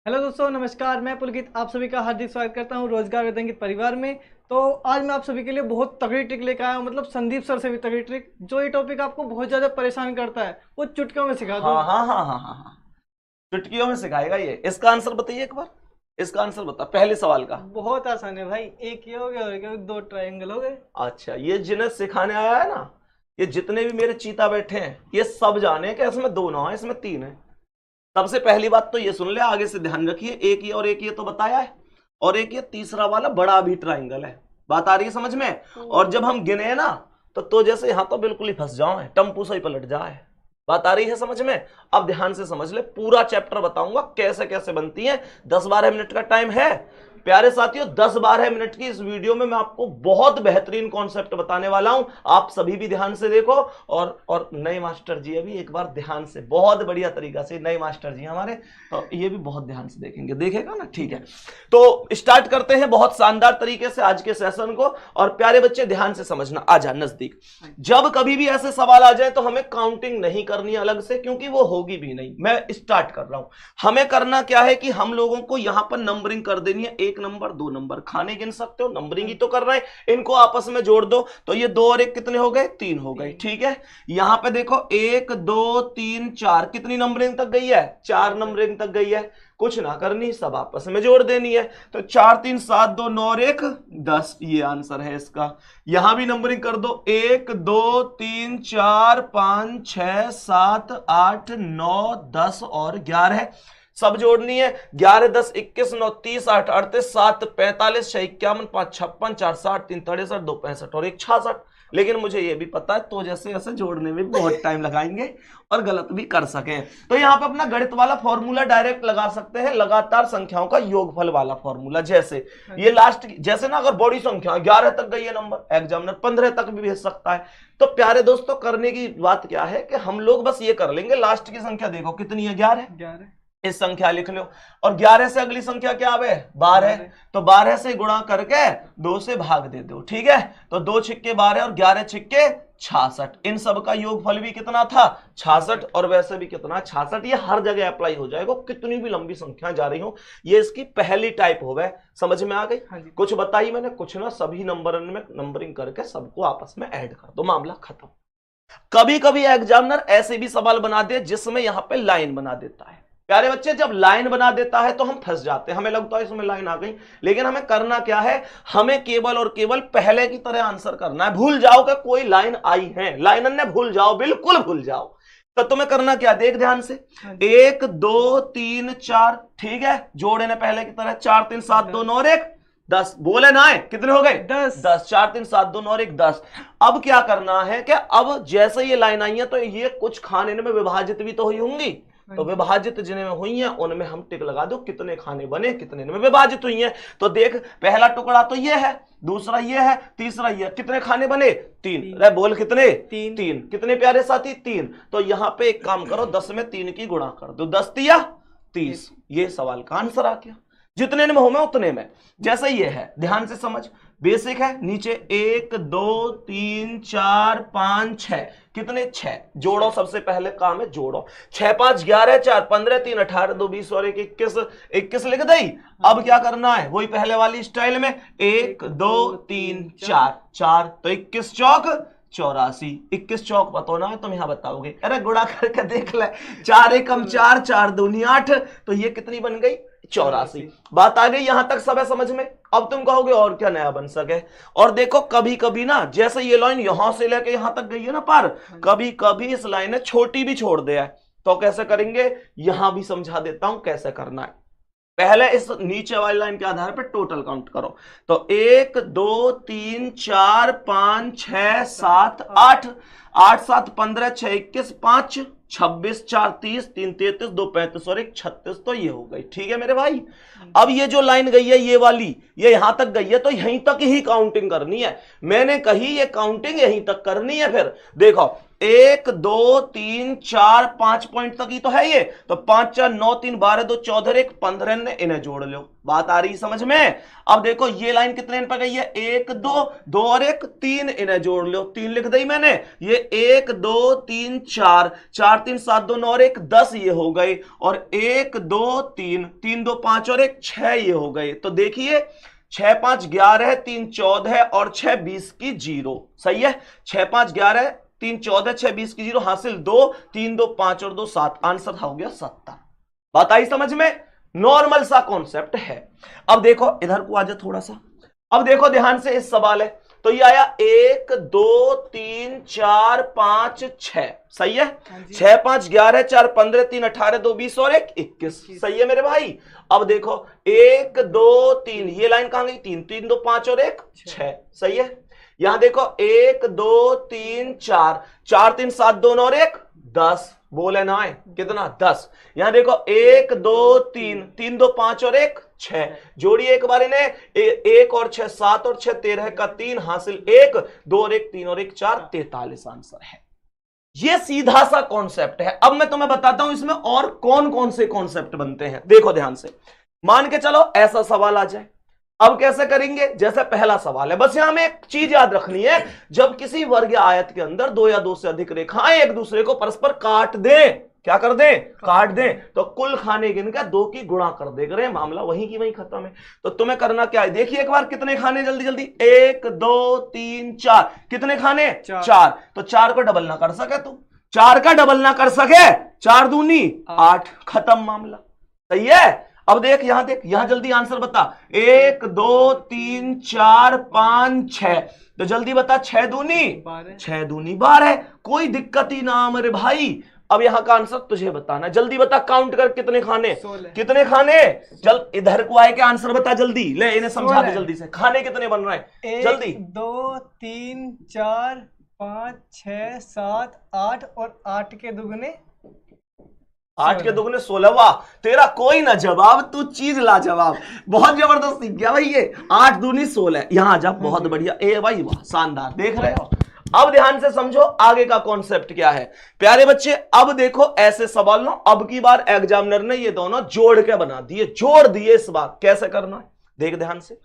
Hello दोस्तों, नमस्कार। मैं पुलकित आप सभी का हार्दिक स्वागत करता हूं रोजगार वेदंगित परिवार में। तो आज मैं आप सभी के लिए बहुत तगड़ी ट्रिक लेकर आया हूं, मतलब संदीप सर से भी तगड़ी ट्रिक। जो ये टॉपिक आपको बहुत ज़्यादा परेशान करता है वो चुटकियों में सिखा दूं। हाँ हाँ हाँ हाँ हाँ हाँ। चुटकियों में सिखाएगा ये। इसका आंसर बताइए एक बार। इसका आंसर बता पहले सवाल का। बहुत आसान है भाई। एक ये हो गया और क्या, दो ट्रायंगल हो गए। अच्छा, ये जिन्हें सिखाने आया है ना, ये जितने भी मेरे चीता बैठे हैं ये सब जाने कि इसमें दो ना है, इसमें तीन है। सबसे पहली बात तो ये सुन ले, आगे से ध्यान रखिए। एक ये और एक ये तो बताया है, और एक ये तीसरा वाला बड़ा भी ट्राइंगल है। बात आ रही है समझ में? और जब हम गिने ना तो जैसे यहां तो बिल्कुल ही फंस जाओ, टम्पू से ही पलट जाए। बात आ रही है समझ में? अब ध्यान से समझ ले, पूरा चैप्टर बताऊंगा कैसे कैसे बनती है। 10-12 मिनट का टाइम है प्यारे साथियों। 10-12 मिनट की इस वीडियो में मैं आपको बहुत बेहतरीन कॉन्सेप्ट बताने वाला हूं। आप सभी भी ध्यान से देखो। और नए मास्टर जी अभी एक बार ध्यान से, बहुत बढ़िया तरीका से, नए मास्टर जी हमारे, तो ये भी बहुत ध्यान से देखेंगे। देखेगा ना? ठीक है, तो स्टार्ट करते हैं बहुत शानदार तरीके से आज के सेशन को। और प्यारे बच्चे ध्यान से समझना, आ जा नजदीक। जब कभी भी ऐसे सवाल आ जाए तो हमें काउंटिंग नहीं करनी अलग से, क्योंकि वो होगी भी नहीं। मैं स्टार्ट कर रहा हूं। हमें करना क्या है कि हम लोगों को यहां पर नंबरिंग कर देनी है। 1 नंबर 2 नंबर, खाने गिन सकते हो, नंबरिंग ही तो कर रहे हैं। इनको आपस में जोड़ दो तो ये 2 और 1 कितने हो गए? 3 हो गए। ठीक है, यहां पे देखो 1 2 3 4, कितनी नंबरिंग तक गई है? 4 नंबरिंग तक गई है। कुछ ना करनी, सब आपस में जोड़ देनी है। तो 4 3 7 2 9 और 1 10, ये आंसर है इसका। यहां भी नंबरिंग कर दो, 1 2 3 4 5 6 7 8 9 10 और 11, सब जोड़नी है। 11 10 21 9 30 8 38 7 45 6 51 5 56 4 60 3 63 2 65 और 1 66। लेकिन मुझे यह भी पता है तो जैसे ऐसे जोड़ने में बहुत टाइम लगाएंगे और गलत भी कर सके। तो यहां पे अपना गणित वाला फॉर्मूला डायरेक्ट लगा सकते हैं, लगातार संख्याओं का योगफल वाला फॉर्मूला। जैसे ये लास्ट, जैसे ना अगर बड़ी संख्या 11 तक गई है नंबर, एग्जामिनर 15 तक भी भेज सकता है। तो प्यारे दोस्तों, करने की बात क्या है कि हम लोग बस ये कर लेंगे, लास्ट की संख्या देखो कितनी है? 11। इस संख्या लिख लो, और 11 से अगली संख्या क्या आवे? 12। तो 12 से गुणा करके 2 से भाग दे दो। ठीक है, तो 2 छिक्के 12 और 11 छिक्के 66। इन सब का योगफल भी कितना था? 66। और वैसे भी कितना? 66। ये हर जगह अप्लाई हो जाएगा, कितनी भी लंबी संख्या जा रही हो। ये इसकी पहली टाइप हो गए। समझ में आ गई? कुछ बताई मैंने? कुछ ना, सभी नंबर में नंबरिंग करके सबको आपस में ऐड कर दो, मामला खत्म। कभी कभी एग्जामिनर ऐसे भी सवाल बना दे जिसमें यहां पे लाइन बना देता है। प्यारे बच्चे, जब लाइन बना देता है तो हम फंस जाते हैं, हमें लगता है इसमें लाइन आ गई। लेकिन हमें करना क्या है? हमें केवल और केवल पहले की तरह आंसर करना है। भूल जाओ कि कोई लाइन आई है, लाइन ने भूल जाओ, बिल्कुल भूल जाओ। तो तुम्हें करना क्या? देख ध्यान से, 1 2 3 4, ठीक है, जोड़े ने पहले की तरह, 4 3 7 2 9 और 1 10। बोले ना है, कितने हो गए? 10। 10। 4 3 7 2 9 और 1 10। अब क्या करना है कि अब जैसे ये लाइन आई है तो ये कुछ खाने में विभाजित भी तो हुई होंगी। तो विभाजित जिन्हें में हुई हैं उनमें हम टिक लगा दो, कितने खाने बने, कितने में विभाजित हुई हैं। तो देख, पहला टुकड़ा तो ये है, दूसरा ये है, तीसरा ये। कितने खाने बने? 3। अरे बोल कितने? 3। कितने प्यारे साथी? 3। तो यहां पे एक काम करो, 10 में 3 की गुणा कर दो, 10 तिया 30। ये सवाल का आंसर आ गया। जितने में हो मैं उतने में। जैसे ये है, ध्यान से समझ, बेसिक है। नीचे 1 2 3 4 5 6, कितने? 6। जोड़ो, सबसे पहले काम है जोड़ो। 6 5 11 4 15 3 18 2 20 और 1 21, 21 लिख दई। अब क्या करना है? वही पहले वाली स्टाइल में, 1 2 3 4 4, तो 21 चौक 84। 21 चौक बताओ ना, तुम यहां बताओगे। अरे गुणा करके देख ले, 4 एकम 4 4 दूनी 8, तो ये कितनी बन गई? 84। बात आ गई यहां तक? सब है समझ में? अब तुम कहोगे और क्या नया बन सके। और देखो, कभी कभी ना, जैसे ये लाइन यहां से लेके यहां तक गई है ना पार, कभी कभी इस लाइन ने छोटी भी छोड़ दिया है। तो कैसे करेंगे? यहां भी समझा देता हूं कैसे करना है। पहले इस नीचे वाली लाइन के आधार पर टोटल काउंट करो। तो 1 2 3 4 5 6 7 8, 8 7 15 6 21 5 26 4 30 3 33 2 35 और 1 36। तो ये हो गई। ठीक है मेरे भाई। अब ये जो लाइन गई है ये वाली, ये यहां तक गई है तो यहीं तक ही काउंटिंग करनी है। मैंने कही ये काउंटिंग यहीं तक करनी है। फिर देखो, 1 2 3 4 5 पॉइंट तक ही तो है ये, तो 5 4 9 3 12 2 14 1 15 ने, इन्हें जोड़ लो। बात आ रही समझ में? अब देखो ये लाइन कितने पर गई है, 1 2 2 और 1 3, इन्हें जोड़ लो, 3 लिख दी मैंने। ये 1 2 3 4 4 3 7 2 9 और 1 10 ये हो गए, और 1 2 3 3 2 5 और 1 6 ये हो गए। तो देखिए 6 5 11 3 14 और 6 20 की 0, सही है। 6 5 11 3 14 6 20 की 0, हासिल 2 3 2 5 और 2 7, आंसर हो गया 70। बात आई समझ में? नॉर्मल सा कॉन्सेप्ट है। अब देखो इधर को आ जाओ थोड़ा सा, अब देखो ध्यान से, इस सवाल है तो ये आया 1 2 3 4 5 6, सही है। 6 5 11 4 15 3 18 2 20 और 1 21, सही है मेरे भाई। अब देखो 1 2 3, ये लाइन कहां गई, 3 3 2 5 और 1 6, सही है। यहां देखो 1 2 3 4 4 3 7 2 और 1 10, बोले ना है कितना, 10। यहां देखो 1 2 3 3 2 5 और 1 6, जोड़िए एक बार इन्हें, 1 और 6 7 और 6 13 का 3, हासिल 1 2 और 1 3 और 1 4, 43 आंसर है। ये सीधा सा कॉन्सेप्ट है। अब मैं तुम्हें बताता हूं इसमें और कौन कौन से कॉन्सेप्ट बनते हैं। देखो ध्यान से, मान के चलो ऐसा सवाल आ जाए, अब कैसे करेंगे, जैसे पहला सवाल है, बस यहां में एक चीज याद रखनी है, जब किसी वर्ग या आयत के अंदर 2 या 2 से अधिक रेखाएं एक दूसरे को परस्पर काट दें, क्या कर दें, काट दें, तो कुल खाने गिनकर 2 की गुणा कर दे करें, मामला वहीं की वहीं खत्म है। तो तुम्हें करना क्या है, देखिए एक बार कितने खाने, जल्दी जल्दी, 1 2 3 4, कितने खाने, 4, तो 4 को डबल ना कर सके तुम, 4 का डबल ना कर सके, 4 दूनी 8, खत्म मामला, सही है। अब देख यहां, देख यहां, जल्दी आंसर बता, 1 2 3 4 5 6, तो जल्दी बता, 6 दूनी 12, कोई दिक्कत ही ना मेरे भाई। अब यहां का आंसर तुझे बताना, जल्दी बता, काउंट कर कितने खाने, कितने खाने, चल इधर को आए के आंसर बता जल्दी, ले इन्हें समझा दे जल्दी से, खाने कितने बन रहे हैं जल्दी, 1 2 3 4 5 6 7 8 और 8 के दुगने 8 के दुगने 16, वाह तेरा कोई ना जवाब, तू चीज ला जवाब, बहुत जबरदस्त सीख गया भाई ये, 8 दूनी 16, यहां जा, बहुत बढ़िया, ए भाई वाह, शानदार, देख रहे हो। अब ध्यान से समझो आगे का कॉन्सेप्ट क्या है प्यारे बच्चे। अब देखो ऐसे सवाल ना, अब की बार एग्जामिनर ने ये दोनों जोड़ के बना दिए, जोड़ दिए, इस बार कैसे करना है देख ध्यान से।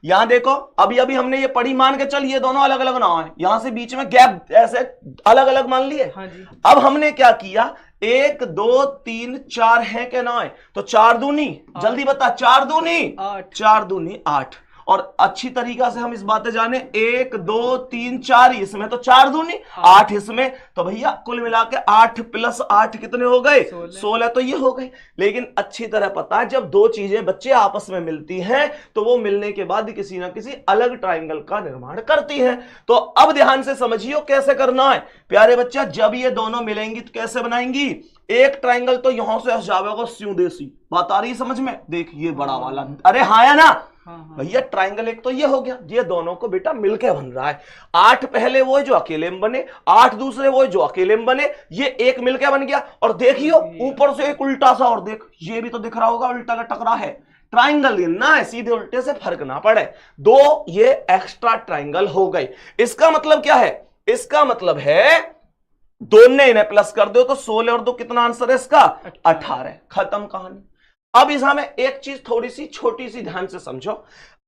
यहां देखो अभी अभी हमने ये पढ़ी, मान के चल ये दोनों अलग अलग ना है, यहां से बीच में गैप ऐसे अलग अलग मान लिए। अब हमने क्या किया, 1 2 3 4 है क्या ना है, तो 4 दूनी, जल्दी बता, 4 दूनी 8, 4 दूनी 8, और अच्छी तरीका से हम इस बातें जाने, 1 2 3 4 इसमें, तो 4 दूनी 8 इसमें, तो भैया कुल मिला के 8 + 8 कितने हो गए, 16, तो ये हो गए। लेकिन अच्छी तरह पता है जब 2 चीजें बच्चे आपस में मिलती हैं तो वो मिलने के बाद किसी ना किसी अलग ट्राइंगल का निर्माण करती हैं। तो अब ध्यान से समझियो कैसे करना है प्यारे बच्चा। जब ये दोनों मिलेंगी तो कैसे बनाएंगी, एक ट्राइंगल तो यहां से जाएगा स्यू देसी, बात आ रही समझ में, देख ये बड़ा वाला, अरे हाँ या ना भैया, ट्राइंगल एक तो ये हो गया, ये दोनों को बेटा मिलके बन रहा है। 8 पहले वो जो अकेले में बने, 8 दूसरे वो जो अकेले में बने, ये एक मिलके बन गया। और देखियो ऊपर से एक उल्टा सा, और देख ये भी तो दिख रहा होगा उल्टा लटक रहा है, ट्राइंगल गिनना है, सीधे उल्टे से फर्क ना पड़े, 2 ये एक्स्ट्रा ट्राइंगल हो गए। इसका मतलब क्या है, इसका मतलब है दोनों इन्हें प्लस कर दो तो 16 और 2 कितना आंसर है इसका, 18, खत्म कहानी। अब इस हमें एक चीज थोड़ी सी छोटी सी ध्यान से समझो,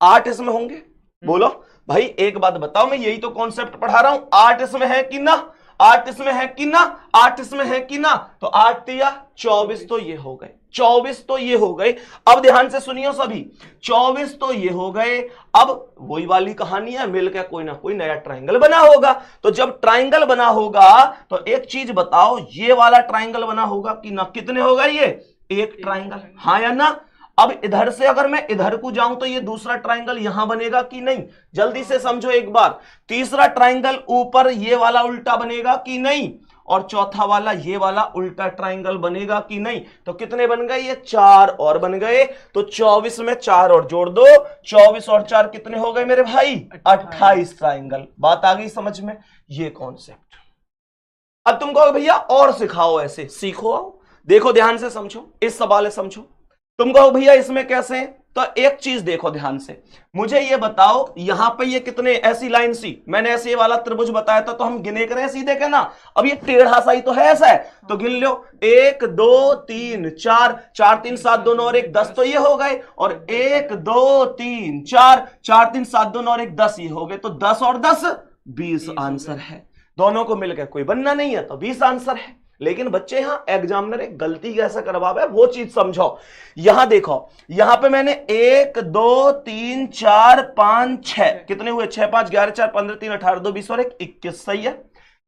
8 इसमें होंगे, बोलो भाई एक बात बताओ, मैं यही तो कॉन्सेप्ट पढ़ा रहा हूं, 8 इसमें है कि ना, 8 इसमें है कि ना, 8 इसमें है कि ना, तो 8 या 24 तो ये हो गए, 24 तो ये हो गए। अब ध्यान से सुनियो सभी, 24 तो ये हो गए। अब वही वाली कहानी है, मिलकर कोई ना कोई नया ट्राइंगल बना होगा। तो जब ट्राइंगल बना होगा तो एक चीज बताओ, ये वाला ट्राइंगल बना होगा कि ना, कितने होगा ये, एक ट्राइंगल, हाँ या ना। अब इधर से अगर मैं इधर को जाऊं तो ये दूसरा ट्राइंगल यहां बनेगा कि नहीं, जल्दी से समझो एक बार। तीसरा ट्राइंगल ऊपर ये वाला उल्टा बनेगा कि नहीं, और चौथा वाला ये वाला उल्टा ट्राइंगल बनेगा कि नहीं। तो कितने बन गए, ये 4 और बन गए। तो 24 में 4 और जोड़ दो, 24 और 4 कितने हो गए मेरे भाई, 28 ट्राइंगल। बात आ गई समझ में, ये कॉन्सेप्ट। अब तुम कहो भैया और सिखाओ, ऐसे सीखो, आओ देखो ध्यान से समझो, इस सवाल समझो। तुम कहो भैया इसमें कैसे, तो एक चीज देखो ध्यान से, मुझे ये बताओ यहां पे ये कितने, ऐसी लाइन सी, मैंने ऐसे वाला त्रिभुज बताया था तो हम गिने करें सीधे के ना। अब ये टेढ़ा सा ही तो है, ऐसा है तो गिन लो, 1 2 3 4, 4 3 7 2 9 और 1 10 तो ये हो गए, और 1 2 3 4, 4 3 7 2 9 और 1 10 ये हो गए, तो 10 और 10 20 आंसर है। दोनों को मिलकर कोई बनना नहीं है तो 20 आंसर है। लेकिन बच्चे यहां एग्जामिनर एक गलती कैसे करवावे वो चीज समझो। यहां देखो, यहां पे मैंने 1 2 3 4 5 6 कितने हुए, 6 5 11 4 15 3 18 2 20 और 1 21 सही है।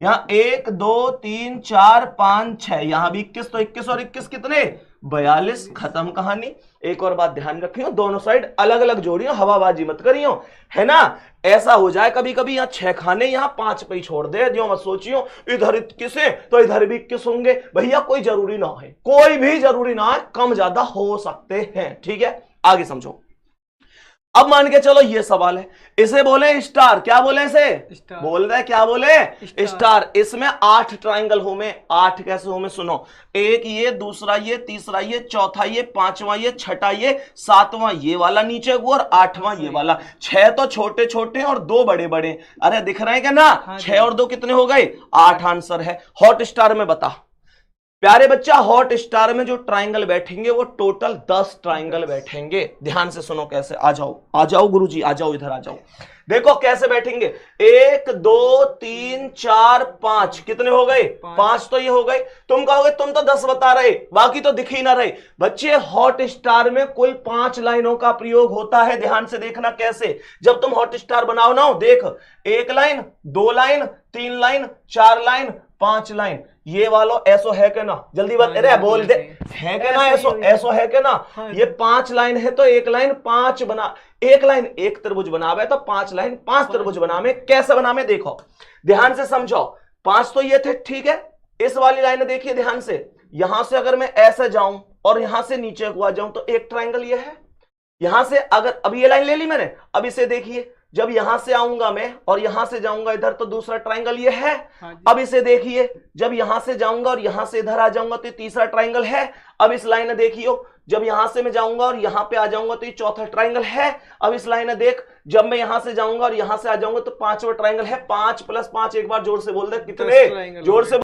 यहां 1 2 3 4 5 6, यहां भी 21, तो 21 और 21 कितने, 42, खत्म कहानी। एक और बात ध्यान रखियो, दोनों साइड अलग अलग जोड़ियो, हवाबाजी मत करियो, है ना। ऐसा हो जाए कभी कभी यहाँ 6 खाने यहाँ 5 पे ही छोड़ दे, जो मत सोचियो इधर 21 है तो इधर भी 21 होंगे, भैया कोई जरूरी ना है, कोई भी जरूरी ना है, कम ज्यादा हो सकते हैं, ठीक है। आगे समझो। अब मान के चलो ये सवाल है, इसे बोले स्टार, क्या बोले इसे, बोल रहे क्या बोले, स्टार। इसमें 8 ट्राइंगल हो में, 8 कैसे हो में सुनो, एक ये, दूसरा ये, तीसरा ये, चौथा ये, पांचवा ये, छठा ये, सातवां ये वाला नीचे को, और 8वां ये वाला। 6 तो छोटे छोटे और 2 बड़े बड़े, अरे दिख रहे हैं क्या ना, 6 और 2 कितने हो गए, 8 आंसर है। हॉट स्टार में बता प्यारे बच्चा, हॉट स्टार में जो ट्राइंगल बैठेंगे वो टोटल 10 ट्राइंगल बैठेंगे। ध्यान से सुनो कैसे, आ जाओ गुरुजी, आ जाओ इधर आ जाओ। देखो कैसे बैठेंगे, 1 2 3 4 5 कितने हो गए, 5 तो ये हो गए। तुम कहोगे तुम तो 10 बता रहे, बाकी तो दिख ही ना रहे। बच्चे हॉट स्टार में कुल 5 लाइनों का प्रयोग होता है। ध्यान से देखना कैसे, जब तुम हॉट स्टार बनाओ ना, देख 1 line 2 line 3 line 4 line 5 line, ये वालो ऐसो है के ना, जल्दी बात, अरे बोल दे, है के ना, ऐसो है के ना। ये 5 लाइन है तो 1 लाइन 5 बना, 1 लाइन 1 त्रिभुज बनावे तो 5 लाइन 5 त्रिभुज बनावे। कैसे बनावे देखो, ध्यान से समझो। 5 तो ये थे, ठीक है। इस वाली लाइन देखिए ध्यान से, यहां से अगर मैं ऐसे जाऊं और यहां से नीचे को आ जाऊं तो एक ट्राइंगल ये है। यहां से अगर, अब ये लाइन ले ली मैंने, अब इसे देखिए, जब यहां से आऊंगा मैं और यहां से जाऊंगा इधर तो दूसरा ट्राइंगल ये है। अब इसे देखिए, जब यहां से जाऊंगा और यहां से इधर आ जाऊंगा तो तीसरा ट्राइंगल है। अब इस लाइन देखियो, जब यहां से मैं जाऊंगा और यहां पे आ जाऊंगा तो ये चौथा ट्राइंगल है। अब इस लाइन देख, जब मैं यहां से जाऊंगा और यहां से आ जाऊंगा तो 5वां ट्राइंगल है। 5 + 5, एक बार जोर से बोल दे, कितने, जोर से